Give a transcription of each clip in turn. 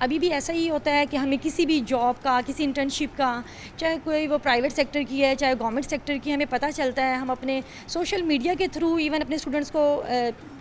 ابھی بھی ایسا ہی ہوتا ہے کہ ہمیں کسی بھی جاب کا, کسی انٹرنشپ کا, چاہے کوئی وہ پرائیویٹ سیکٹر کی ہے چاہے گورنمنٹ سیکٹر کی, ہمیں پتہ چلتا ہے. ہم اپنے سوشل میڈیا کے تھرو ایون اپنے اسٹوڈنٹس کو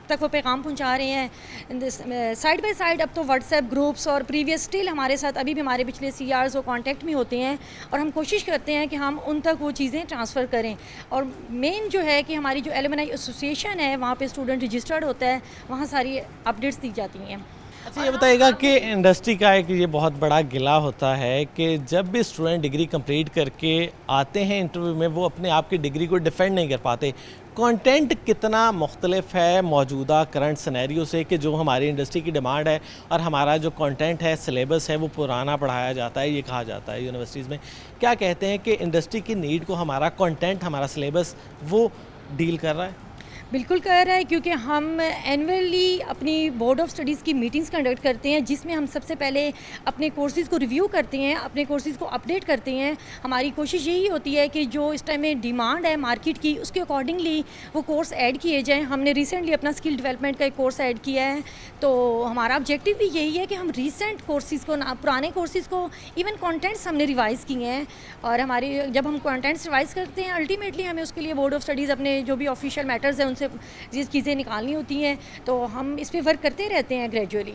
تک وہ پیغام پہنچا رہے ہیں. سائڈ بائی سائڈ اب تو واٹس ایپ گروپس اور پریویس اسٹل ہمارے ساتھ ابھی بھی ہمارے پچھلے سی آرز وہ کانٹیکٹ میں ہوتے ہیں, اور ہم کوشش کرتے ہیں کہ ہم ان تک وہ چیزیں ٹرانسفر کریں. اور مین جو ہے کہ ہماری جو ایلومنائی ایسوسیشن ہے وہاں پہ اسٹوڈنٹ رجسٹرڈ ہوتا ہے, وہاں ساری اپڈیٹس دی جاتی ہیں. اچھا یہ بتائیے گا کہ انڈسٹری کا ایک یہ بہت بڑا گلا ہوتا ہے کہ جب بھی اسٹوڈنٹ ڈگری کمپلیٹ کر کے آتے ہیں انٹرویو میں, وہ اپنے آپ کی ڈگری کو ڈیفینڈ نہیں کر پاتے. کانٹینٹ کتنا مختلف ہے موجودہ کرنٹ سینیریو سے کہ جو ہماری انڈسٹری کی ڈیمانڈ ہے, اور ہمارا جو کانٹینٹ ہے, سلیبس ہے, وہ پرانا پڑھایا جاتا ہے, یہ کہا جاتا ہے یونیورسٹیز میں. کیا کہتے ہیں کہ انڈسٹری کی نیڈ کو ہمارا کانٹینٹ, ہمارا سلیبس وہ ڈیل کر رہا ہے؟ بالکل کر رہا ہے, کیونکہ ہم اینولی اپنی بورڈ آف اسٹڈیز کی میٹنگز کنڈکٹ کرتے ہیں جس میں ہم سب سے پہلے اپنے کورسز کو ریویو کرتے ہیں, اپنے کورسز کو اپڈیٹ کرتے ہیں. ہماری کوشش یہی ہوتی ہے کہ جو اس ٹائم میں ڈیمانڈ ہے مارکیٹ کی اس کے اکارڈنگلی وہ کورس ایڈ کیے جائیں. ہم نے ریسنٹلی اپنا اسکل ڈیولپمنٹ کا ایک کورس ایڈ کیا ہے, تو ہمارا آبجیکٹیو بھی یہی ہے کہ ہم ریسنٹ کورسز کو, پرانے کورسز کو, ایون کانٹینٹس ہم نے ریوائز کیے ہیں. اور ہماری جب ہم کانٹینٹس ریوائز کرتے ہیں الٹیمیٹلی ہمیں اس کے لیے بورڈ آف اسٹڈیز اپنے جو بھی آفیشیل میٹرز ہیں ان سے یہ چیزیں نکالنی ہوتی ہیں, تو ہم اس پہ ورک کرتے رہتے ہیں گریجولی.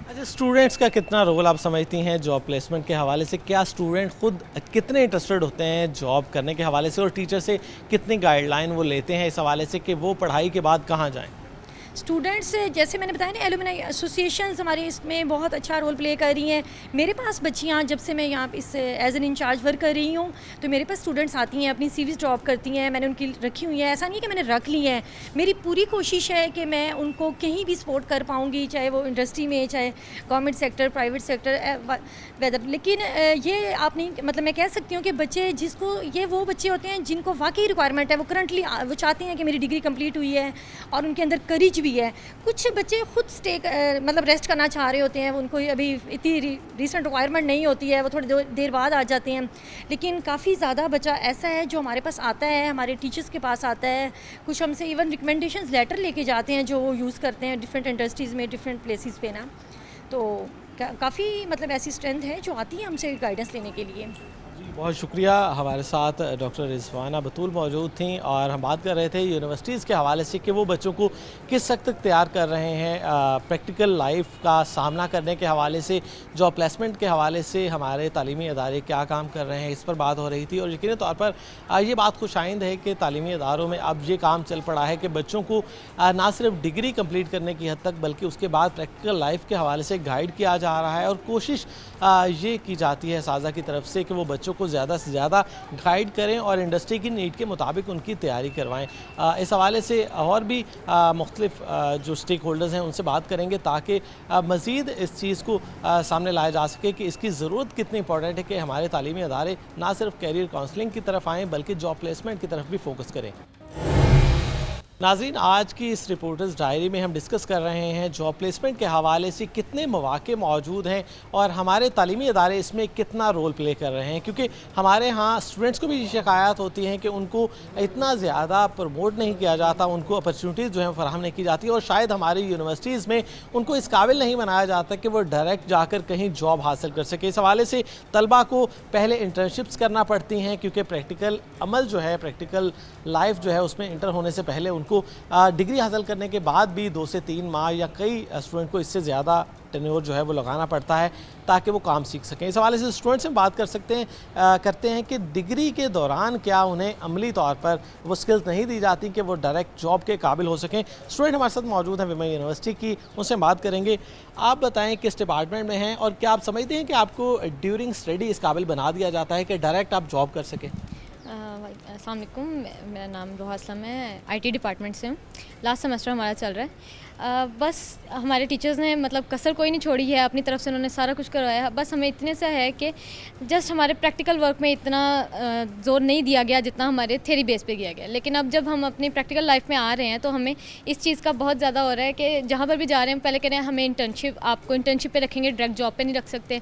اچھا اسٹوڈنٹس کا کتنا رول آپ سمجھتی ہیں جاب پلیسمنٹ کے حوالے سے؟ کیا اسٹوڈنٹ خود کتنے انٹرسٹڈ ہوتے ہیں جاب کرنے کے حوالے سے, اور ٹیچر سے کتنی گائیڈ لائن وہ لیتے ہیں اس حوالے سے کہ وہ پڑھائی کے بعد کہاں جائیں؟ اسٹوڈنٹس جیسے میں نے بتایا نا, ایلومنائی ایسوسیشنز ہمارے اس میں بہت اچھا رول پلے کر رہی ہیں. میرے پاس بچیاں, جب سے میں یہاں اس ایز این انچارج ورک کر رہی ہوں, تو میرے پاس اسٹوڈنٹس آتی ہیں, اپنی سی ویز ڈراپ کرتی ہیں, میں نے ان کی رکھی ہوئی ہیں. ایسا نہیں کہ میں نے رکھ لی ہیں, میری پوری کوشش ہے کہ میں ان کو کہیں بھی سپورٹ کر پاؤں گی, چاہے وہ انڈسٹری میں, چاہے government sector, private sector, weather. لیکن یہ آپ نہیں, مطلب میں کہہ سکتی ہوں کہ بچے جس کو, یہ وہ بچے ہوتے ہیں جن کو واقعی ریکوائرمنٹ ہے, وہ کرنٹلی وہ چاہتے ہیں کہ میری ڈگری کمپلیٹ ہوئی ہے اور ان کے اندر کریج بھی ہے. کچھ بچے خود مطلب ریسٹ کرنا چاہ رہے ہوتے ہیں, ان کو ابھی اتنی ریسنٹ ریکوائرمنٹ نہیں ہوتی ہے, وہ تھوڑی دیر بعد آ جاتے ہیں. لیکن کافی زیادہ بچہ ایسا ہے جو ہمارے پاس آتا ہے, ہمارے ٹیچرس کے پاس آتا ہے, کچھ ہم سے ایون ریکمنڈیشنز لیٹر لے کے جاتے ہیں جو وہ یوز کرتے ہیں ڈفرینٹ انڈسٹریز میں, ڈفرینٹ پلیسز پہ نا. تو کافی مطلب ایسی اسٹرینتھ ہے جو آتی ہے ہم سے گائیڈنس لینے کے لیے. بہت شکریہ. ہمارے ساتھ ڈاکٹر رضوانہ بطول موجود تھیں, اور ہم بات کر رہے تھے یونیورسٹیز کے حوالے سے کہ وہ بچوں کو کس حد تک تیار کر رہے ہیں پریکٹیکل لائف کا سامنا کرنے کے حوالے سے, جاب پلیسمنٹ کے حوالے سے ہمارے تعلیمی ادارے کیا کام کر رہے ہیں, اس پر بات ہو رہی تھی. اور یقینی طور پر یہ بات خوش آئند ہے کہ تعلیمی اداروں میں اب یہ کام چل پڑا ہے کہ بچوں کو نہ صرف ڈگری کمپلیٹ کرنے کی حد تک بلکہ اس کے بعد پریکٹیکل لائف کے حوالے سے گائیڈ کیا جا رہا ہے, اور کوشش یہ کی جاتی ہے اساتذہ کی طرف سے کہ وہ بچوں کو زیادہ سے زیادہ گائیڈ کریں اور انڈسٹری کی نیڈ کے مطابق ان کی تیاری کروائیں. اس حوالے سے اور بھی مختلف جو سٹیک ہولڈرز ہیں ان سے بات کریں گے تاکہ مزید اس چیز کو سامنے لایا جا سکے کہ اس کی ضرورت کتنی امپورٹنٹ ہے کہ ہمارے تعلیمی ادارے نہ صرف کیریئر کاؤنسلنگ کی طرف آئیں بلکہ جاب پلیسمنٹ کی طرف بھی فوکس کریں. ناظرین, آج کی اس رپورٹرز ڈائری میں ہم ڈسکس کر رہے ہیں جاب پلیسمنٹ کے حوالے سے کتنے مواقع موجود ہیں اور ہمارے تعلیمی ادارے اس میں کتنا رول پلے کر رہے ہیں, کیونکہ ہمارے ہاں اسٹوڈنٹس کو بھی شکایات ہوتی ہیں کہ ان کو اتنا زیادہ پروموٹ نہیں کیا جاتا, ان کو اپرچونیٹیز جو ہیں فراہم نہیں کی جاتی, اور شاید ہماری یونیورسٹیز میں ان کو اس قابل نہیں بنایا جاتا کہ وہ ڈائریکٹ جا کر کہیں جاب حاصل کر سکے. اس حوالے سے طلباء کو پہلے انٹرنشپس کرنا پڑتی ہیں, کیونکہ پریکٹیکل عمل جو ہے, پریکٹیکل لائف جو ہے اس میں انٹر ہونے سے پہلے ان کو ڈگری حاصل کرنے کے بعد بھی 2 سے 3 ماہ یا کئی اسٹوڈنٹ کو اس سے زیادہ ٹینیور جو ہے وہ لگانا پڑتا ہے تاکہ وہ کام سیکھ سکیں. اس حوالے سے اسٹوڈنٹ سے بات کرتے ہیں کہ ڈگری کے دوران کیا انہیں عملی طور پر وہ سکلز نہیں دی جاتی کہ وہ ڈائریکٹ جاب کے قابل ہو سکیں. اسٹوڈنٹ ہمارے ساتھ موجود ہیں ویمن یونیورسٹی کی, ان سے بات کریں گے. آپ بتائیں کس ڈپارٹمنٹ میں ہیں اور کیا آپ سمجھتے ہیں کہ آپ کو ڈیورنگ اسٹڈی اس قابل بنا دیا جاتا ہے کہ ڈائریکٹ آپ جاب کر سکیں؟ السلام علیکم, میرا نام روحا اسلم ہے, آئی ٹی ڈپارٹمنٹ سے ہوں. لاسٹ سیمسٹر ہمارا چل رہا ہے. بس ہمارے ٹیچرز نے مطلب کسر کوئی نہیں چھوڑی ہے, اپنی طرف سے انہوں نے سارا کچھ کروایا ہے. بس ہمیں اتنے سے ہے کہ جسٹ ہمارے پریکٹیکل ورک میں اتنا زور نہیں دیا گیا جتنا ہمارے تھیری بیس پہ کیا گیا. لیکن اب جب ہم اپنی پریکٹیکل لائف میں آ رہے ہیں تو ہمیں اس چیز کا بہت زیادہ ہو رہا ہے کہ جہاں پر بھی جا رہے ہیں پہلے کہہ رہے ہیں ہمیں انٹرنشپ, آپ کو انٹرنشپ پہ رکھیں گے, ڈائریکٹ جاب پہ نہیں رکھ سکتے.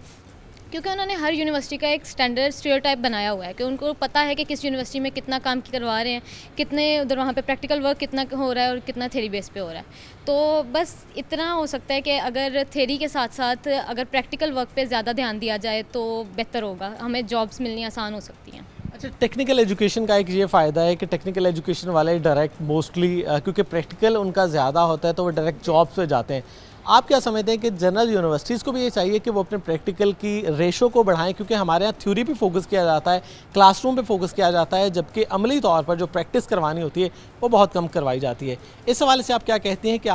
کیونکہ انہوں نے ہر یونیورسٹی کا ایک اسٹینڈرڈ اسٹیریوٹائپ بنایا ہوا ہے کہ ان کو پتہ ہے کہ کس یونیورسٹی میں کتنا کام کروا رہے ہیں, کتنے ادھر وہاں پہ پریکٹیکل ورک کتنا ہو رہا ہے اور کتنا تھیری بیس پہ ہو رہا ہے. تو بس اتنا ہو سکتا ہے کہ اگر تھیری کے ساتھ ساتھ اگر پریکٹیکل ورک پہ زیادہ دھیان دیا جائے تو بہتر ہوگا, ہمیں جابس ملنی آسان ہو سکتی ہیں. اچھا, ٹیکنیکل ایجوکیشن کا ایک یہ فائدہ ہے کہ ٹیکنیکل ایجوکیشن والے ڈائریکٹ موسٹلی کیونکہ پریکٹیکل ان کا زیادہ ہوتا ہے تو وہ ڈائریکٹ جابس پہ جاتے ہیں. آپ کیا سمجھتے ہیں کہ جنرل یونیورسٹیز کو بھی یہ چاہیے کہ وہ اپنے پریکٹیکل کی ریشو کو بڑھائیں, کیونکہ ہمارے یہاں تھیوری پہ فوکس کیا جاتا ہے, کلاس روم پہ فوکس کیا جاتا ہے, جبکہ عملی طور پر جو پریکٹس کروانی ہوتی ہے وہ بہت کم کروائی جاتی ہے. اس حوالے سے آپ کیا کہتے ہیں کہ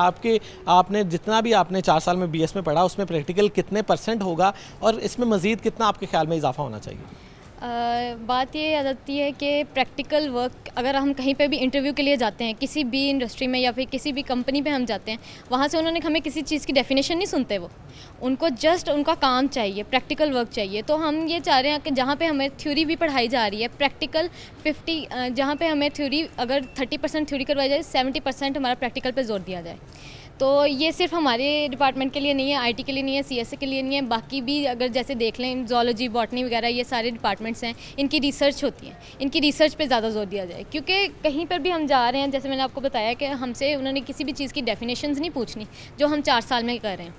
آپ نے جتنا بھی آپ نے 4 سال میں BS میں پڑھا اس میں پریکٹیکل کتنے % ہوگا اور اس میں مزید کتنا آپ کے خیال میں اضافہ ہونا چاہیے؟ بات یہ آ جاتی ہے کہ پریکٹیکل ورک اگر ہم کہیں پہ بھی انٹرویو کے لیے جاتے ہیں, کسی بھی انڈسٹری میں یا پھر کسی بھی کمپنی پہ ہم جاتے ہیں, وہاں سے انہوں نے ہمیں کسی چیز کی ڈیفینیشن نہیں سنتے, وہ ان کو جسٹ ان کا کام چاہیے, پریکٹیکل ورک چاہیے. تو ہم یہ چاہ رہے ہیں کہ جہاں پہ ہمیں تھیوری بھی پڑھائی جا رہی ہے, پریکٹیکل 50, جہاں پہ ہمیں تھیوری اگر 30% تھیوری کروائی جائے, 70% ہمارا پریکٹیکل پہ زور دیا جائے. تو یہ صرف ہمارے ڈپارٹمنٹ کے لیے نہیں ہے, IT کے لیے نہیں ہے, CSA کے لیے نہیں ہے, باقی بھی اگر جیسے دیکھ لیں زولوجی, باٹنی وغیرہ یہ سارے ڈپارٹمنٹس ہیں, ان کی ریسرچ ہوتی ہے, ان کی ریسرچ پہ زیادہ زور دیا جائے. کیونکہ کہیں پر بھی ہم جا رہے ہیں, جیسے میں نے آپ کو بتایا کہ ہم سے انہوں نے کسی بھی چیز کی ڈیفینیشنز نہیں پوچھنی جو ہم 4 سال میں کر رہے ہیں.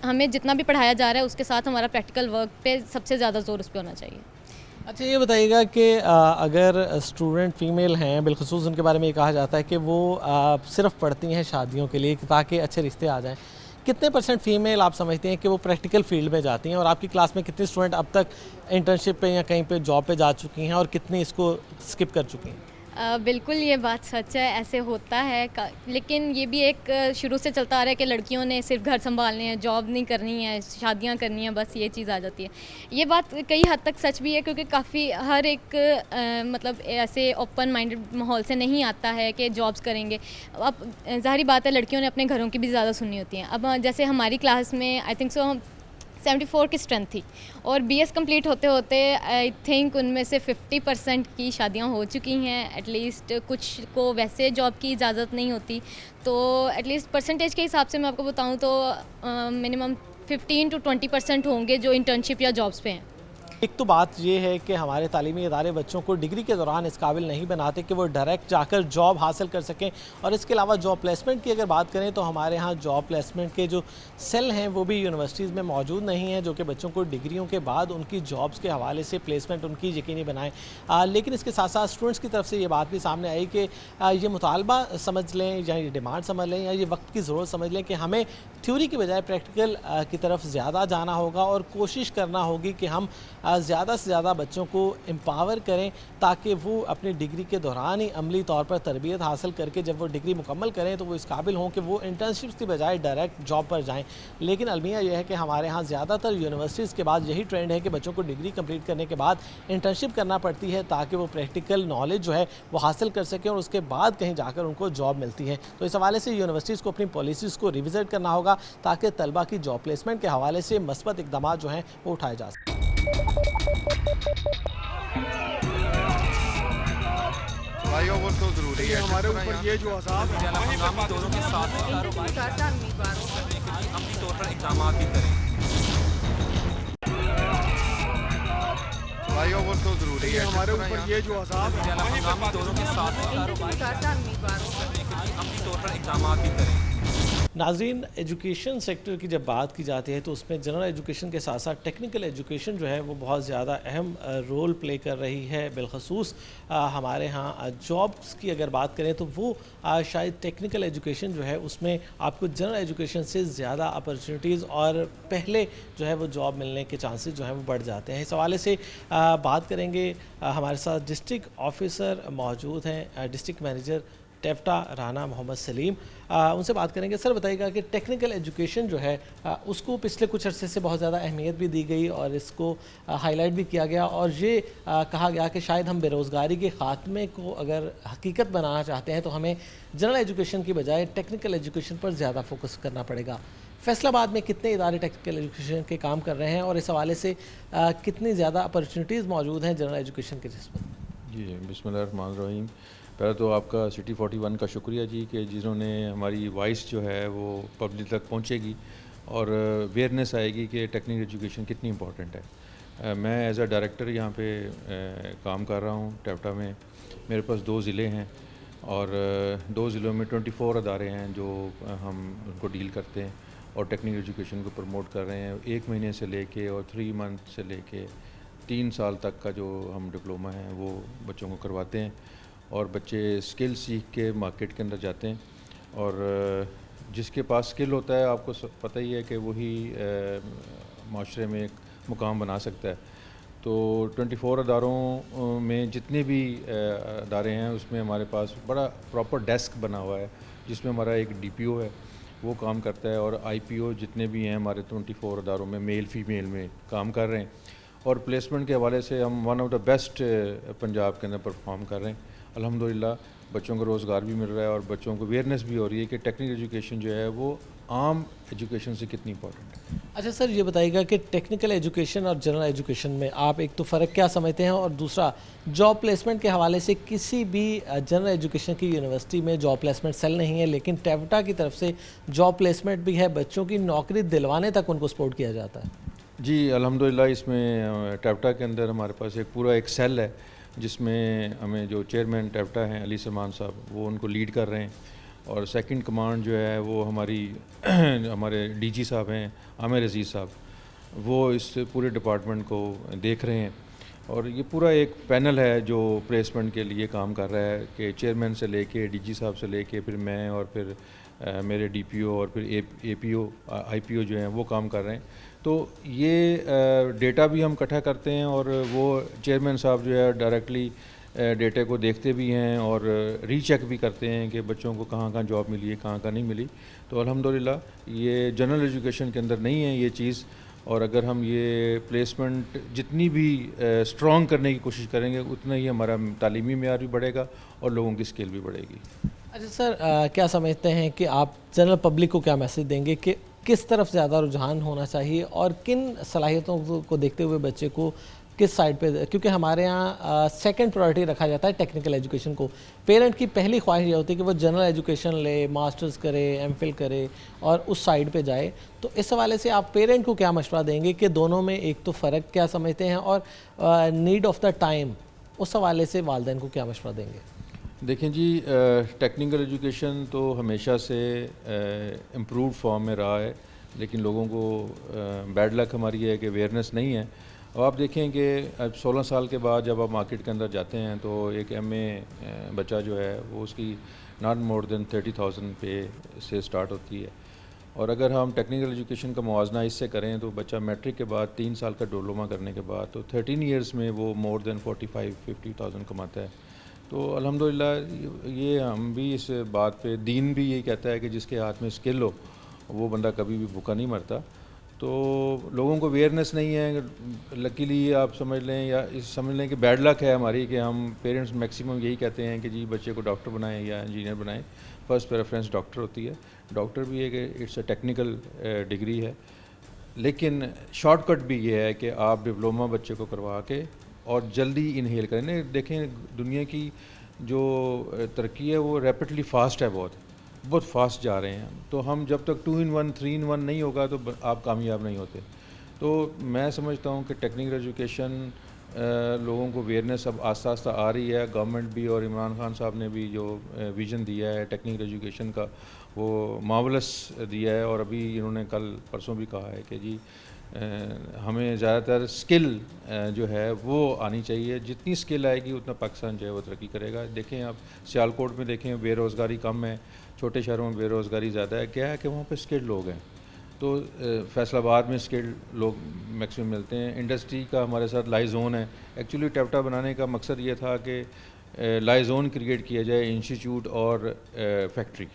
ہمیں جتنا بھی پڑھایا جا رہا ہے اس کے ساتھ ہمارا پریکٹیکل ورک پہ سب سے زیادہ زور اس پہ ہونا چاہیے. اچھا, یہ بتائیے گا کہ اگر اسٹوڈنٹ فیمیل ہیں, بالخصوص ان کے بارے میں یہ کہا جاتا ہے کہ وہ صرف پڑھتی ہیں شادیوں کے لیے تاکہ اچھے رشتے آ جائیں, کتنے % فیمیل آپ سمجھتے ہیں کہ وہ پریکٹیکل فیلڈ میں جاتی ہیں, اور آپ کی کلاس میں کتنے اسٹوڈنٹ اب تک انٹرنشپ پہ یا کہیں پہ جاب پہ جا چکی ہیں اور کتنے اس کو اسکپ کر چکی ہیں؟ بالکل یہ بات سچ ہے, ایسے ہوتا ہے, لیکن یہ بھی ایک شروع سے چلتا آ رہا ہے کہ لڑکیوں نے صرف گھر سنبھالنے ہیں, جاب نہیں کرنی ہے, شادیاں کرنی ہیں, بس یہ چیز آ جاتی ہے. یہ بات کئی حد تک سچ بھی ہے, کیونکہ کافی ہر ایک مطلب ایسے اوپن مائنڈڈ ماحول سے نہیں آتا ہے کہ جابس کریں گے. اب ظاہری بات ہے لڑکیوں نے اپنے گھروں کی بھی زیادہ سننی ہوتی ہیں. اب جیسے ہماری کلاس میں آئی تھنک سو 74 کی اسٹرینتھ تھی, اور BS کمپلیٹ ہوتے ہوتے آئی تھنک ان میں سے 50% کی شادیاں ہو چکی ہیں. ایٹ لیسٹ کچھ کو ویسے جاب کی اجازت نہیں ہوتی, تو ایٹ لیسٹ پرسنٹیج کے حساب سے میں آپ کو بتاؤں تو منیمم 15 to 20% ہوں گے جو انٹرنشپ یا جابس پہ ہیں. ایک تو بات یہ ہے کہ ہمارے تعلیمی ادارے بچوں کو ڈگری کے دوران اس قابل نہیں بناتے کہ وہ ڈائریکٹ جا کر جاب حاصل کر سکیں, اور اس کے علاوہ جاب پلیسمنٹ کی اگر بات کریں تو ہمارے ہاں جاب پلیسمنٹ کے جو سیل ہیں وہ بھی یونیورسٹیز میں موجود نہیں ہیں جو کہ بچوں کو ڈگریوں کے بعد ان کی جابس کے حوالے سے پلیسمنٹ ان کی یقینی بنائیں. لیکن اس کے ساتھ ساتھ اسٹوڈنٹس کی طرف سے یہ بات بھی سامنے آئی کہ یہ مطالبہ سمجھ لیں یا یہ ڈیمانڈ سمجھ لیں یا یہ وقت کی ضرورت سمجھ لیں کہ ہمیں تھیوری کی بجائے پریکٹیکل کی طرف زیادہ جانا ہوگا, اور کوشش کرنا ہوگی کہ ہم زیادہ سے زیادہ بچوں کو امپاور کریں تاکہ وہ اپنی ڈگری کے دوران ہی عملی طور پر تربیت حاصل کر کے جب وہ ڈگری مکمل کریں تو وہ اس قابل ہوں کہ وہ انٹرنشپس کی بجائے ڈائریکٹ جاب پر جائیں. لیکن المیہ یہ ہے کہ ہمارے ہاں زیادہ تر یونیورسٹیز کے بعد یہی ٹرینڈ ہے کہ بچوں کو ڈگری کمپلیٹ کرنے کے بعد انٹرنشپ کرنا پڑتی ہے تاکہ وہ پریکٹیکل نالج جو ہے وہ حاصل کر سکیں اور اس کے بعد کہیں جا کر ان کو جاب ملتی ہے. تو اس حوالے سے یونیورسٹیز کو اپنی پالیسیز کو ریوزٹ کرنا ہوگا تاکہ طلبہ کی جاب پلیسمنٹ کے حوالے سے مثبت اقدامات جو ہیں وہ اٹھائے جا سکیں. بھائیوں وہ تو ضروری ہے, ہمارے اوپر یہ جو عذاب ہے ہنگامی دوروں کے ساتھ عملی طور پر اقدامات بھی کریں. بھائیوں وہ تو ضروری ہے, ہمارے اوپر یہ جو عذاب ہے ہنگامی دوروں کے ساتھ عملی طور پر اقدامات بھی کریں. ناظرین, ایجوکیشن سیکٹر کی جب بات کی جاتی ہے تو اس میں جنرل ایجوکیشن کے ساتھ ساتھ ٹیکنیکل ایجوکیشن جو ہے وہ بہت زیادہ اہم رول پلے کر رہی ہے. بالخصوص ہمارے ہاں جابس کی اگر بات کریں تو وہ شاید ٹیکنیکل ایجوکیشن جو ہے اس میں آپ کو جنرل ایجوکیشن سے زیادہ اپرچونیٹیز اور پہلے جو ہے وہ جاب ملنے کے چانسز جو ہیں وہ بڑھ جاتے ہیں. اس حوالے سے بات کریں گے, ہمارے ساتھ ڈسٹرکٹ آفیسر موجود ہیں, ڈسٹرکٹ مینیجر ٹیفٹا رانا محمد سلیم. ان سے بات کریں گے. سر بتائیے گا کہ ٹیکنیکل ایجوکیشن جو ہے اس کو پچھلے کچھ عرصے سے بہت زیادہ اہمیت بھی دی گئی اور اس کو ہائی لائٹ بھی کیا گیا, اور یہ کہا گیا کہ شاید ہم بے روزگاری کے خاتمے کو اگر حقیقت بنانا چاہتے ہیں تو ہمیں جنرل ایجوکیشن کی بجائے ٹیکنیکل ایجوکیشن پر زیادہ فوکس کرنا پڑے گا. فیصل آباد میں کتنے ادارے ٹیکنیکل ایجوکیشن کے کام کر رہے ہیں اور اس حوالے سے کتنی زیادہ اپرچونیٹیز موجود ہیں جنرل ایجوکیشن کے نسبت؟ جی بسم اللہ الرحمن الرحیم. پہلے تو آپ کا سٹی 41 کا شکریہ جی کہ جنہوں نے ہماری وائس جو ہے وہ پبلک تک پہنچے گی, اور اویئرنیس آئے گی کہ ٹیکنیکل ایجوکیشن کتنی امپورٹنٹ ہے. میں ایز اے ڈائریکٹر یہاں پہ کام کر رہا ہوں ٹیپٹا میں. میرے پاس 2 ضلع ہیں اور 2 ضلعوں میں 24 ادارے ہیں جو ہم ان کو ڈیل کرتے ہیں اور ٹیکنیکل ایجوکیشن کو پروموٹ کر رہے ہیں. 1 مہینے سے لے کے اور 3 منتھ سے لے کے 3 سال تک کا جو ہم ڈپلوما ہیں وہ بچوں کو کرواتے ہیں اور بچے اسکل سیکھ کے مارکیٹ کے اندر جاتے ہیں. اور جس کے پاس اسکل ہوتا ہے آپ کو پتہ ہی ہے کہ وہی معاشرے میں ایک مقام بنا سکتا ہے. تو 24 اداروں میں جتنے بھی ادارے ہیں اس میں ہمارے پاس بڑا پراپر ڈیسک بنا ہوا ہے جس میں ہمارا ایک ڈی پی او ہے وہ کام کرتا ہے اور آئی پی او جتنے بھی ہیں ہمارے 24 اداروں میں میل فیمیل میں کام کر رہے ہیں. اور پلیسمنٹ کے حوالے سے ہم one of the best Punjab کے اندر پرفارم کر رہے ہیں. الحمدللہ بچوں کو روزگار بھی مل رہا ہے اور بچوں کو اویئرنیس بھی ہو رہی ہے کہ ٹیکنیکل ایجوکیشن جو ہے وہ عام ایجوکیشن سے کتنی امپورٹنٹ ہے. اچھا سر یہ بتائیے گا کہ ٹیکنیکل ایجوکیشن اور جنرل ایجوکیشن میں آپ ایک تو فرق کیا سمجھتے ہیں اور دوسرا جاب پلیسمنٹ کے حوالے سے کسی بھی جنرل ایجوکیشن کی یونیورسٹی میں جاب پلیسمنٹ سیل نہیں ہے لیکن ٹیپٹا کی طرف سے جاب پلیسمنٹ بھی ہے, بچوں کی نوکری دلوانے تک ان کو سپورٹ کیا جاتا ہے. جی الحمدللہ اس میں ٹیپٹا کے اندر ہمارے پاس ایک سیل ہے جس میں ہمیں جو چیئرمین ٹیپٹا ہیں علی سلمان صاحب وہ ان کو لیڈ کر رہے ہیں اور سیکنڈ کمانڈ جو ہے وہ ہمارے ڈی جی صاحب ہیں عامر عزیز صاحب وہ اس پورے ڈپارٹمنٹ کو دیکھ رہے ہیں. اور یہ پورا ایک پینل ہے جو پلیسمنٹ کے لیے کام کر رہا ہے کہ چیئرمین سے لے کے ڈی جی صاحب سے لے کے پھر میں اور پھر میرے ڈی پی او اور پھر اے پی او آئی پی او جو ہیں وہ کام کر رہے ہیں. تو یہ ڈیٹا بھی ہم اکٹھا کرتے ہیں اور وہ چیئرمین صاحب جو ہے ڈائریکٹلی ڈیٹا کو دیکھتے بھی ہیں اور ری چیک بھی کرتے ہیں کہ بچوں کو کہاں کہاں جاب ملی ہے کہاں کہاں نہیں ملی. تو الحمدللہ یہ جنرل ایجوکیشن کے اندر نہیں ہے یہ چیز, اور اگر ہم یہ پلیسمنٹ جتنی بھی اسٹرانگ کرنے کی کوشش کریں گے اتنا ہی ہمارا تعلیمی معیار بھی بڑھے گا اور لوگوں کی اسکل بھی بڑھے گی. اچھا سر کیا سمجھتے ہیں کہ آپ جنرل پبلک کو کیا میسج دیں گے کہ کس طرف زیادہ رجحان ہونا چاہیے اور کن صلاحیتوں کو دیکھتے ہوئے بچے کو کس سائڈ پہ, کیونکہ ہمارے ہاں سیکنڈ پرائرٹی رکھا جاتا ہے ٹیکنیکل ایجوکیشن کو. پیرنٹ کی پہلی خواہش یہ ہوتی ہے کہ وہ جنرل ایجوکیشن لے, ماسٹرز کرے, ایم فل کرے اور اس سائڈ پہ جائے. تو اس حوالے سے آپ پیرنٹ کو کیا مشورہ دیں گے کہ دونوں میں ایک تو فرق کیا سمجھتے ہیں اور نیڈ آف دا ٹائم اس حوالے سے والدین کو کیا مشورہ دیں گے؟ دیکھیں جی ٹیکنیکل ایجوکیشن تو ہمیشہ سے امپرووڈ فارم میں رہا ہے لیکن لوگوں کو بیڈ لک ہماری ہے کہ اویئرنیس نہیں ہے. اور آپ دیکھیں کہ اب 16 سال کے بعد جب آپ مارکیٹ کے اندر جاتے ہیں تو ایک ایم اے بچہ جو ہے وہ اس کی ناٹ مور دین 30,000 پے سے سٹارٹ ہوتی ہے. اور اگر ہم ٹیکنیکل ایجوکیشن کا موازنہ اس سے کریں تو بچہ میٹرک کے بعد 3 سال کا ڈپلوما کرنے کے بعد تو 13 ایئرس میں وہ مور دین 45-50,000 کماتا ہے. تو الحمدللہ یہ ہم بھی اس بات پہ دین بھی یہی کہتا ہے کہ جس کے ہاتھ میں اسکل ہو وہ بندہ کبھی بھی بھوکا نہیں مرتا. تو لوگوں کو اویئرنیس نہیں ہے. لکیلی آپ سمجھ لیں یا سمجھ لیں کہ بیڈ لک ہے ہماری کہ ہم پیرنٹس میکسیمم یہی کہتے ہیں کہ جی بچے کو ڈاکٹر بنائیں یا انجینئر بنائیں. فرسٹ پریفرنس ڈاکٹر ہوتی ہے. ڈاکٹر بھی ہے کہ اٹس اے ٹیکنیکل ڈگری ہے لیکن شارٹ کٹ بھی یہ ہے کہ آپ ڈپلوما بچے کو کروا کے اور جلدی انہیل کریں. دیکھیں دنیا کی جو ترقی ہے وہ ریپڈلی فاسٹ ہے, بہت فاسٹ جا رہے ہیں. تو ہم جب تک 2 in 1 3 in 1 نہیں ہوگا تو آپ کامیاب نہیں ہوتے. تو میں سمجھتا ہوں کہ ٹیکنیکل ایجوکیشن لوگوں کو اویئرنیس اب آہستہ آہستہ آ رہی ہے. گورنمنٹ بھی اور عمران خان صاحب نے بھی جو ویژن دیا ہے ٹیکنیکل ایجوکیشن کا وہ مارولس دیا ہے. اور ابھی انہوں نے کل پرسوں بھی کہا ہے کہ جی ہمیں زیادہ تر اسکل جو ہے وہ آنی چاہیے. جتنی اسکل آئے گی اتنا پاکستان جو ہے وہ ترقی کرے گا. دیکھیں آپ سیالکوٹ میں دیکھیں بے روزگاری کم ہے, چھوٹے شہروں میں بے روزگاری زیادہ ہے. کیا ہے کہ وہاں پہ اسکلڈ لوگ ہیں. تو فیصل آباد میں اسکلڈ لوگ میکسیمم ملتے ہیں. انڈسٹری کا ہمارے ساتھ لائی زون ہے. ایکچولی ٹیپٹا بنانے کا مقصد یہ تھا کہ لائی زون کریٹ کیا جائے, انسٹیٹیوٹ اور فیکٹری.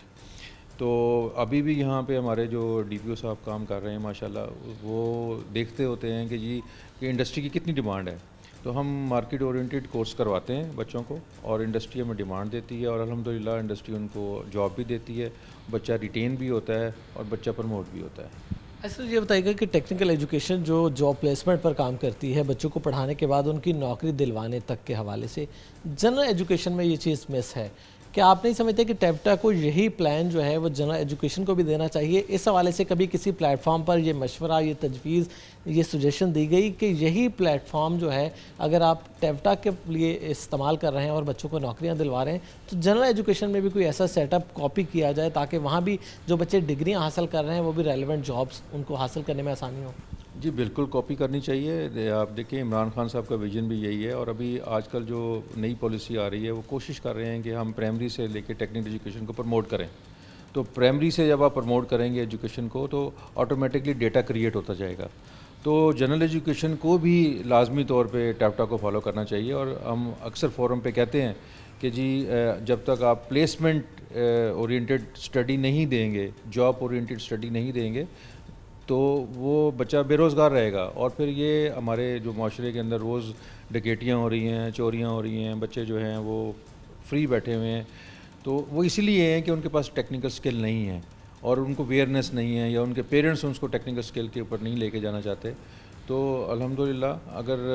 تو ابھی بھی یہاں پہ ہمارے جو ڈی پی او صاحب کام کر رہے ہیں ماشاءاللہ وہ دیکھتے ہوتے ہیں کہ جی کہ انڈسٹری کی کتنی ڈیمانڈ ہے. تو ہم مارکیٹ اورینٹیڈ کورس کرواتے ہیں بچوں کو اور انڈسٹری ہمیں ڈیمانڈ دیتی ہے اور الحمدللہ انڈسٹری ان کو جاب بھی دیتی ہے, بچہ ریٹین بھی ہوتا ہے اور بچہ پروموٹ بھی ہوتا ہے. ایسا یہ بتائیے گا کہ ٹیکنیکل ایجوکیشن جو جاب پلیسمنٹ پر کام کرتی ہے بچوں کو پڑھانے کے بعد ان کی نوکری دلوانے تک کے حوالے سے جنرل ایجوکیشن میں یہ چیز مس ہے کیا آپ نہیں سمجھتے کہ ٹیفٹا کو یہی پلان جو ہے وہ جنرل ایجوکیشن کو بھی دینا چاہیے؟ اس حوالے سے کبھی کسی پلیٹ فارم پر یہ مشورہ، یہ تجویز، یہ سجیشن دی گئی کہ یہی پلیٹ فارم جو ہے اگر آپ ٹیفٹا کے لیے استعمال کر رہے ہیں اور بچوں کو نوکریاں دلوا رہے ہیں تو جنرل ایجوکیشن میں بھی کوئی ایسا سیٹ اپ کاپی کیا جائے تاکہ وہاں بھی جو بچے ڈگریاں حاصل کر رہے ہیں وہ بھی ریلیونٹ جابس ان کو حاصل کرنے میں آسانی ہو؟ جی بالکل کاپی کرنی چاہیے. آپ دیکھیں عمران خان صاحب کا ویژن بھی یہی ہے, اور ابھی آج کل جو نئی پالیسی آ رہی ہے وہ کوشش کر رہے ہیں کہ ہم پرائمری سے لے کے ٹیکنیکل ایجوکیشن کو پروموٹ کریں. تو پرائمری سے جب آپ پروموٹ کریں گے ایجوکیشن کو تو آٹومیٹکلی ڈیٹا کریٹ ہوتا جائے گا. تو جنرل ایجوکیشن کو بھی لازمی طور پہ ٹیفٹا کو فالو کرنا چاہیے. اور ہم اکثر فورم پہ کہتے ہیں کہ جی جب تک آپ پلیسمنٹ اورینٹیڈ اسٹڈی نہیں دیں گے, جاب اورینٹیڈ اسٹڈی نہیں دیں گے, تو وہ بچہ بے روزگار رہے گا. اور پھر یہ ہمارے جو معاشرے کے اندر روز ڈکیتیاں ہو رہی ہیں, چوریاں ہو رہی ہیں, بچے جو ہیں وہ فری بیٹھے ہوئے ہیں, تو وہ اسی لیے ہیں کہ ان کے پاس ٹیکنیکل سکل نہیں ہے اور ان کو اویئرنیس نہیں ہے, یا ان کے پیرنٹس ان کو ٹیکنیکل سکل کے اوپر نہیں لے کے جانا چاہتے. تو الحمدللہ اگر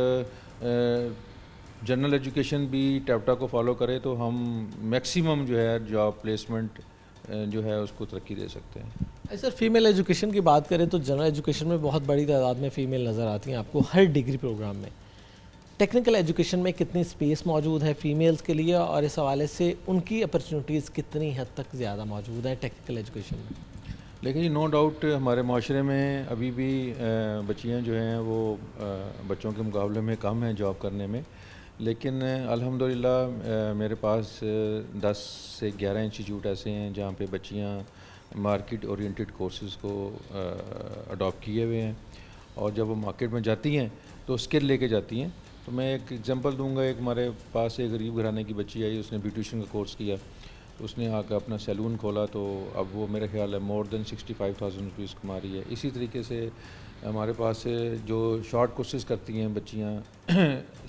جنرل ایجوکیشن بھی ٹیفٹا کو فالو کرے تو ہم میکسیمم جو ہے جاب پلیسمنٹ جو ہے اس کو ترقی دے سکتے ہیں. سر فیمیل ایجوکیشن کی بات کریں تو جنرل ایجوکیشن میں بہت بڑی تعداد میں فیمیل نظر آتی ہیں آپ کو ہر ڈگری پروگرام میں. ٹیکنیکل ایجوکیشن میں کتنی سپیس موجود ہے فیمیلز کے لیے, اور اس حوالے سے ان کی اپرچونیٹیز کتنی حد تک زیادہ موجود ہیں ٹیکنیکل ایجوکیشن میں؟ لیکن جی نو ڈاؤٹ ہمارے معاشرے میں ابھی بھی بچیاں جو ہیں وہ بچوں کے مقابلے میں کم ہیں جاب کرنے میں. لیکن الحمدللہ میرے پاس 10 سے 11 انسٹیٹیوٹ ایسے ہیں جہاں پہ بچیاں مارکیٹ اورینٹیڈ کورسز کو اڈاپٹ کیے ہوئے ہیں, اور جب وہ مارکیٹ میں جاتی ہیں تو اسکل لے کے جاتی ہیں. تو میں ایک ایگزامپل دوں گا. ایک ہمارے پاس ایک غریب گھرانے کی بچی آئی, اس نے بیوٹیشین کا کورس کیا, تو اس نے آ کے اپنا سیلون کھولا, تو اب وہ میرے خیال ہے مور دین 65,000 روپیز کما رہی ہے. اسی طریقے سے ہمارے پاس جو شارٹ کورسز کرتی ہیں بچیاں,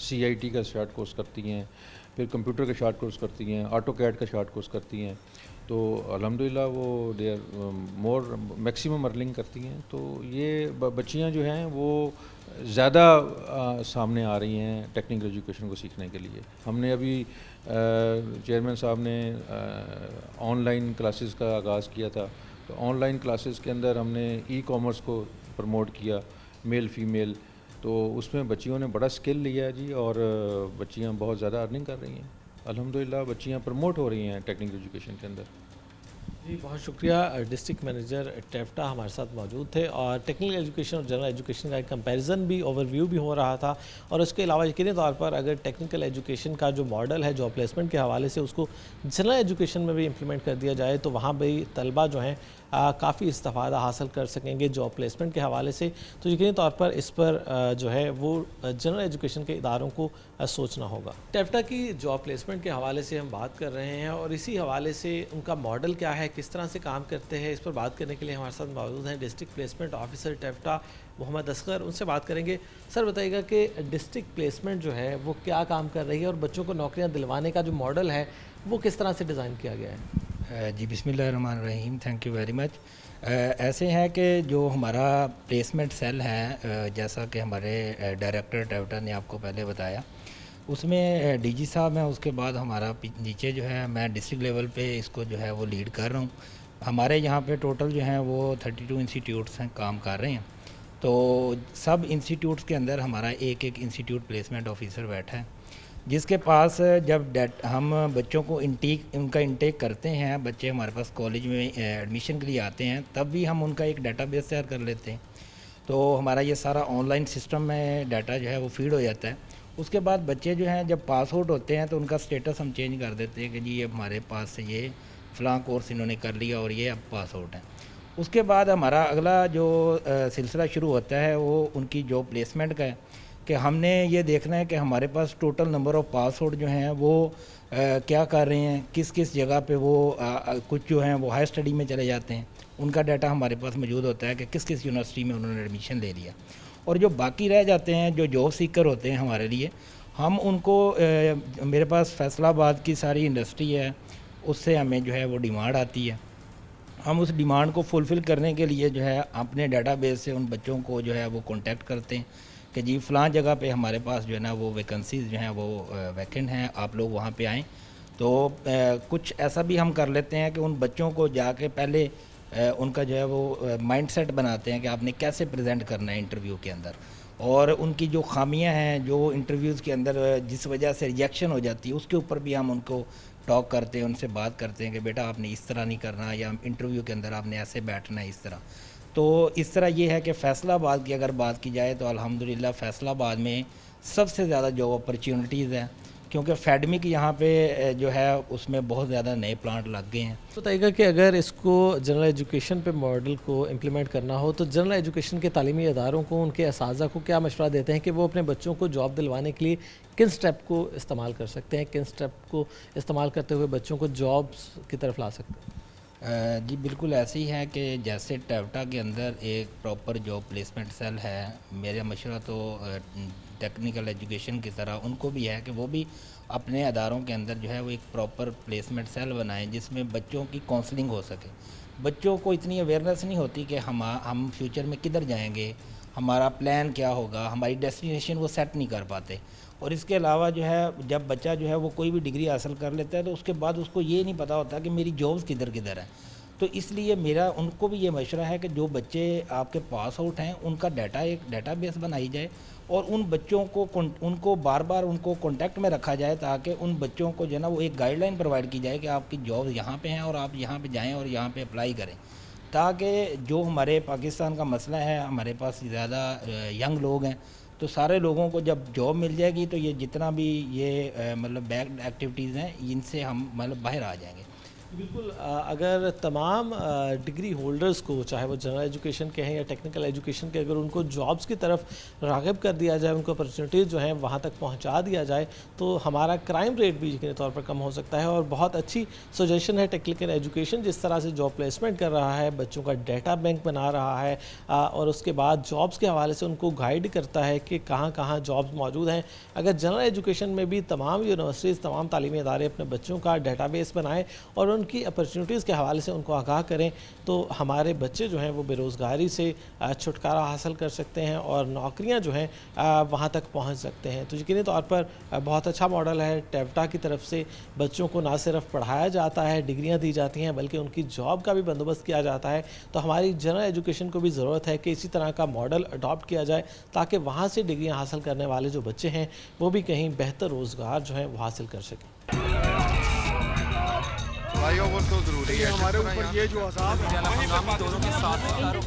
CIT کا شارٹ کورس کرتی ہیں, پھر کمپیوٹر کا شارٹ کورس کرتی ہیں, آٹو کیڈ کا شارٹ کورس کرتی ہیں, تو الحمدللہ وہ they are more maximum earning کرتی ہیں. تو یہ بچیاں جو ہیں وہ زیادہ سامنے آ رہی ہیں ٹیکنیکل ایجوکیشن کو سیکھنے کے لیے. ہم نے ابھی چیئرمین صاحب نے آن لائن کلاسز کا آغاز کیا تھا, تو آن لائن کلاسز کے اندر ہم نے ای کامرس کو پروموٹ کیا, میل فیمیل, تو اس میں بچیوں نے بڑا سکل لیا جی, اور بچیاں بہت زیادہ ارننگ کر رہی ہیں. الحمدللہ بچیاں پروموٹ ہو رہی ہیں ٹیکنیکل ایجوکیشن کے اندر. جی بہت شکریہ. ڈسٹرکٹ مینیجر ٹیفٹا ہمارے ساتھ موجود تھے, اور ٹیکنیکل ایجوکیشن اور جنرل ایجوکیشن کا ایک کمپیریزن بھی اوور ویو بھی ہو رہا تھا. اور اس کے علاوہ یقینی طور پر اگر ٹیکنیکل ایجوکیشن کا جو ماڈل ہے جاب پلیسمنٹ کے حوالے سے اس کو جنرل ایجوکیشن میں بھی امپلیمنٹ کر دیا جائے تو وہاں بھی طلبہ جو ہیں کافی استفادہ حاصل کر سکیں گے جاب پلیسمنٹ کے حوالے سے. تو یقینی طور پر اس پر جو ہے وہ جنرل ایجوکیشن کے اداروں کو سوچنا ہوگا. ٹیفٹا کی جاب پلیسمنٹ کے حوالے سے ہم بات کر رہے ہیں, اور اسی حوالے سے ان کا ماڈل کیا ہے, کس طرح سے کام کرتے ہیں, اس پر بات کرنے کے لیے ہمارے ساتھ موجود ہیں district placement officer ٹیفٹا Muhammad Asghar. ان سے بات کریں گے. سر بتائیے گا کہ ڈسٹرکٹ پلیسمنٹ جو ہے وہ کیا کام کر رہی ہے, اور بچوں کو نوکریاں دلوانے کا جو ماڈل ہے وہ کس طرح سے ڈیزائن کیا گیا ہے؟ جی بسم اللہ الرحمن الرحیم, تھینک یو ویری مچ. ایسے ہے کہ جو ہمارا پلیسمنٹ سیل ہے, جیسا کہ ہمارے ڈائریکٹر ٹیفٹا نے آپ کو پہلے بتایا, اس میں ڈی جی صاحب ہیں, اس کے بعد ہمارا نیچے جو ہے میں ڈسٹرکٹ لیول پہ اس کو جو ہے وہ لیڈ کر رہا ہوں. ہمارے یہاں پہ ٹوٹل جو ہیں وہ 32 انسٹیٹیوٹس ہیں کام کر رہے ہیں. تو سب انسٹیٹیوٹس کے اندر ہمارا ایک انسٹیٹیوٹ پلیسمنٹ آفیسر بیٹھا ہے, جس کے پاس جب ہم بچوں کو ان کا انٹیک کرتے ہیں, بچے ہمارے پاس کالج میں ایڈمیشن کے لیے آتے ہیں, تب بھی ہم ان کا ایک ڈیٹا بیس تیار کر لیتے ہیں. تو ہمارا یہ سارا آن لائن سسٹم میں ڈیٹا جو ہے وہ فیڈ ہو جاتا ہے. اس کے بعد بچے جو ہیں جب پاس آؤٹ ہوتے ہیں تو ان کا سٹیٹس ہم چینج کر دیتے ہیں کہ جی یہ ہمارے پاس سے یہ فلاں کورس انہوں نے کر لیا اور یہ اب پاس آؤٹ ہیں. اس کے بعد ہمارا اگلا جو سلسلہ شروع ہوتا ہے وہ ان کی جاب پلیسمنٹ کا ہے, کہ ہم نے یہ دیکھنا ہے کہ ہمارے پاس total number of pass out جو ہیں وہ کیا کر رہے ہیں, کس کس جگہ پہ وہ کچھ جو ہیں وہ ہائر اسٹڈی میں چلے جاتے ہیں, ان کا ڈیٹا ہمارے پاس موجود ہوتا ہے کہ کس کس یونیورسٹی میں انہوں نے ایڈمیشن لے لیا. اور جو باقی رہ جاتے ہیں جو جاب سیکر ہوتے ہیں ہمارے لیے, ہم ان کو میرے پاس فیصل آباد کی ساری انڈسٹری ہے, اس سے ہمیں جو ہے وہ ڈیمانڈ آتی ہے. ہم اس ڈیمانڈ کو فلفل کرنے کے لیے جو ہے اپنے ڈیٹا بیس سے ان بچوں کو جو ہے وہ کانٹیکٹ کرتے ہیں کہ جی فلاں جگہ پہ ہمارے پاس جو ہے نا وہ ویکنسیز جو ہیں وہ ویکنٹ ہیں, آپ لوگ وہاں پہ آئیں. تو کچھ ایسا بھی ہم کر لیتے ہیں کہ ان بچوں کو جا کے پہلے ان کا جو ہے وہ مائنڈ سیٹ بناتے ہیں کہ آپ نے کیسے پریزنٹ کرنا ہے انٹرویو کے اندر، اور ان کی جو خامیاں ہیں جو انٹرویوز کے اندر جس وجہ سے ریجیکشن ہو جاتی ہے اس کے اوپر بھی ہم ان کو ٹاک کرتے ہیں، ان سے بات کرتے ہیں کہ بیٹا آپ نے اس طرح نہیں کرنا، یا انٹرویو کے اندر آپ نے ایسے بیٹھنا ہے اس طرح۔ تو اس طرح یہ ہے کہ فیصل آباد کی اگر بات کی جائے تو الحمدللہ فیصل آباد میں سب سے زیادہ جاب اپرچونٹیز ہیں، کیونکہ فیڈمک یہاں پہ جو ہے اس میں بہت زیادہ نئے پلانٹ لگ گئے ہیں۔ بتائیے گا کہ اگر اس کو جنرل ایجوکیشن پہ ماڈل کو امپلیمنٹ کرنا ہو تو جنرل ایجوکیشن کے تعلیمی اداروں کو، ان کے اساتذہ کو کیا مشورہ دیتے ہیں کہ وہ اپنے بچوں کو جاب دلوانے کے لیے کن سٹیپ کو استعمال کر سکتے ہیں، کن سٹیپ کو استعمال کرتے ہوئے بچوں کو جابس کی طرف لا سکتے ہیں؟ جی بالکل ایسے ہی ہے کہ جیسے ٹیوٹا کے اندر ایک پراپر جاب پلیسمنٹ سیل ہے، میرا مشورہ تو ٹیکنیکل ایجوکیشن کی طرح ان کو بھی ہے کہ وہ بھی اپنے اداروں کے اندر جو ہے وہ ایک پراپر پلیسمنٹ سیل بنائیں جس میں بچوں کی کونسلنگ ہو سکے۔ بچوں کو اتنی اویئرنیس نہیں ہوتی کہ ہم فیوچر میں کدھر جائیں گے، ہمارا پلان کیا ہوگا، ہماری ڈیسٹینیشن وہ سیٹ نہیں کر پاتے۔ اور اس کے علاوہ جو ہے جب بچہ جو ہے وہ کوئی بھی ڈگری حاصل کر لیتا ہے تو اس کے بعد اس کو یہ نہیں پتہ ہوتا کہ میری جابس کدھر کدھر ہیں۔ تو اس لیے میرا ان کو بھی یہ مشورہ ہے کہ جو بچے آپ کے پاس آؤٹ ہیں ان کا ایک ڈیٹا بیس بنائی جائے، اور ان بچوں کو ان کو بار بار ان کو کانٹیکٹ میں رکھا جائے، تاکہ ان بچوں کو جو ہے نا وہ ایک گائیڈ لائن پرووائڈ کی جائے کہ آپ کی جاب یہاں پہ ہیں اور آپ یہاں پہ جائیں اور یہاں پہ اپلائی کریں، تاکہ جو ہمارے پاکستان کا مسئلہ ہے، ہمارے پاس زیادہ ینگ لوگ ہیں، تو سارے لوگوں کو جب جاب مل جائے گی تو یہ جتنا بھی یہ مطلب بیک ایکٹیویٹیز ہیں ان سے ہم مطلب باہر آ جائیں گے۔ بالکل، اگر تمام ڈگری ہولڈرز کو، چاہے وہ جنرل ایجوکیشن کے ہیں یا ٹیکنیکل ایجوکیشن کے، اگر ان کو جابس کی طرف راغب کر دیا جائے، ان کو اپرچونیٹیز جو ہیں وہاں تک پہنچا دیا جائے، تو ہمارا کرائم ریٹ بھی یقینی طور پر کم ہو سکتا ہے۔ اور بہت اچھی سجیشن ہے ٹیکنیکل ایجوکیشن جس طرح سے جاب پلیسمنٹ کر رہا ہے، بچوں کا ڈیٹا بینک بنا رہا ہے، اور اس کے بعد جابس کے حوالے سے ان کو گائیڈ کرتا ہے کہ کہاں کہاں جابس موجود ہیں۔ اگر جنرل ایجوکیشن میں بھی تمام یونیورسٹیز، تمام تعلیمی ادارے اپنے بچوں کا ڈیٹا بیس بنائیں اور ان کی اپرچونیٹیز کے حوالے سے ان کو آگاہ کریں، تو ہمارے بچے جو ہیں وہ بے روزگاری سے چھٹکارا حاصل کر سکتے ہیں اور نوکریاں جو ہیں وہاں تک پہنچ سکتے ہیں۔ تو یقینی طور پر بہت اچھا ماڈل ہے ٹیوٹا کی طرف سے، بچوں کو نہ صرف پڑھایا جاتا ہے، ڈگریاں دی جاتی ہیں، بلکہ ان کی جاب کا بھی بندوبست کیا جاتا ہے۔ تو ہماری جنرل ایجوکیشن کو بھی ضرورت ہے کہ اسی طرح کا ماڈل اڈاپٹ کیا جائے، تاکہ وہاں سے ڈگریاں حاصل کرنے والے جو بچے ہیں وہ بھی کہیں بہتر روزگار جو ہیں وہ حاصل کر سکیں۔ فلائی اوور تو ضروری ہے، ہمارے اوپر یہ جو عذاب ہے ہم دونوں کے ساتھ عملی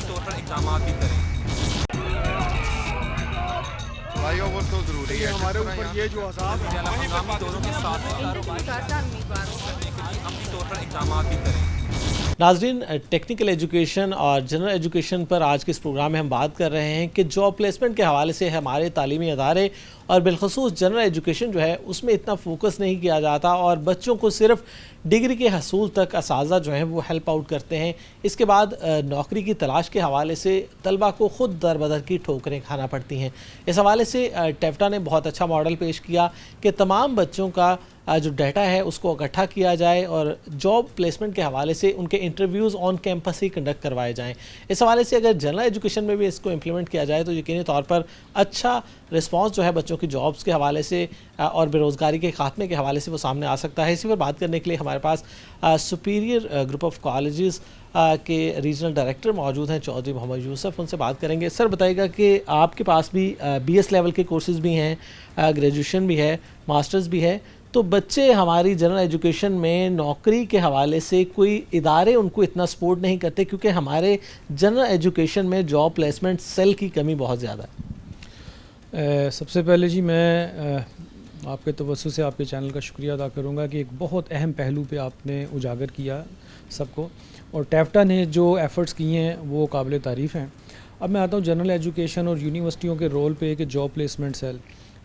طور پر اقدامات بھی کریں۔ فلائی اوور تو ضروری ہے، ہمارے اوپر یہ جو عذاب ہے ہم دونوں کے ساتھ عملی طور پر اقدامات بھی کریں۔ ناظرین، ٹیکنیکل ایجوکیشن اور جنرل ایجوکیشن پر آج کے اس پروگرام میں ہم بات کر رہے ہیں کہ جاب پلیسمنٹ کے حوالے سے ہمارے تعلیمی ادارے اور بالخصوص جنرل ایجوکیشن جو ہے اس میں اتنا فوکس نہیں کیا جاتا، اور بچوں کو صرف ڈگری کے حصول تک اساتذہ جو ہیں وہ ہیلپ آؤٹ کرتے ہیں۔ اس کے بعد نوکری کی تلاش کے حوالے سے طلبہ کو خود در بدر کی ٹھوکریں کھانا پڑتی ہیں۔ اس حوالے سے ٹیوٹا نے بہت اچھا ماڈل پیش کیا کہ تمام بچوں کا جو ڈیٹا ہے اس کو اکٹھا کیا جائے اور جاب پلیسمنٹ کے حوالے سے ان کے انٹرویوز آن کیمپس ہی کنڈکٹ کروائے جائیں۔ اس حوالے سے اگر جنرل ایجوکیشن میں بھی اس کو امپلیمنٹ کیا جائے تو یقینی طور پر اچھا رسپانس جو ہے بچوں کی جابس کے حوالے سے اور بے روزگاری کے خاتمے کے حوالے سے وہ سامنے آ سکتا ہے۔ اسی پر بات کرنے کے لیے ہمارے پاس سپیریئر گروپ آف کالجز کے ریجنل ڈائریکٹر موجود ہیں، چودھری محمد یوسف، ان سے بات کریں گے۔ سر بتائیے گا کہ آپ کے پاس بھی BS لیول کے کورسز بھی ہیں، گریجویشن بھی ہے، ماسٹرز بھی ہے، تو بچے ہماری جنرل ایجوکیشن میں نوکری کے حوالے سے کوئی ادارے ان کو اتنا سپورٹ نہیں کرتے، کیونکہ ہمارے جنرل ایجوکیشن میں جاب پلیسمنٹ سیل کی کمی بہت زیادہ ہے۔ سب سے پہلے جی میں آپ کے توسط سے آپ کے چینل کا شکریہ ادا کروں گا کہ ایک بہت اہم پہلو پہ آپ نے اجاگر کیا سب کو، اور ٹیوٹا نے جو ایفرٹس کیے ہیں وہ قابل تعریف ہیں۔ اب میں آتا ہوں جنرل ایجوکیشن اور یونیورسٹیوں کے رول پہ کہ جاب پلیسمنٹ سیل،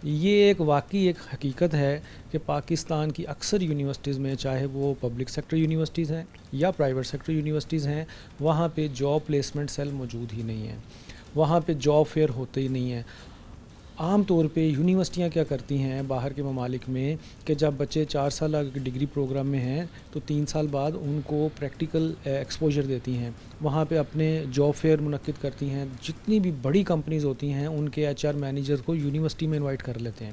یہ ایک واقعی ایک حقیقت ہے کہ پاکستان کی اکثر یونیورسٹیز میں، چاہے وہ پبلک سیکٹر یونیورسٹیز ہیں یا پرائیویٹ سیکٹر یونیورسٹیز ہیں، وہاں پہ جاب پلیسمنٹ سیل موجود ہی نہیں ہے، وہاں پہ جاب فیئر ہوتے ہی نہیں ہیں۔ عام طور پہ یونیورسٹیاں کیا کرتی ہیں باہر کے ممالک میں کہ جب بچے 4 سالہ ڈگری پروگرام میں ہیں تو 3 سال بعد ان کو پریکٹیکل ایکسپوجر دیتی ہیں، وہاں پہ اپنے جاب فیئر منعقد کرتی ہیں، جتنی بھی بڑی کمپنیز ہوتی ہیں ان کے HR مینیجر کو یونیورسٹی میں انوائٹ کر لیتے ہیں،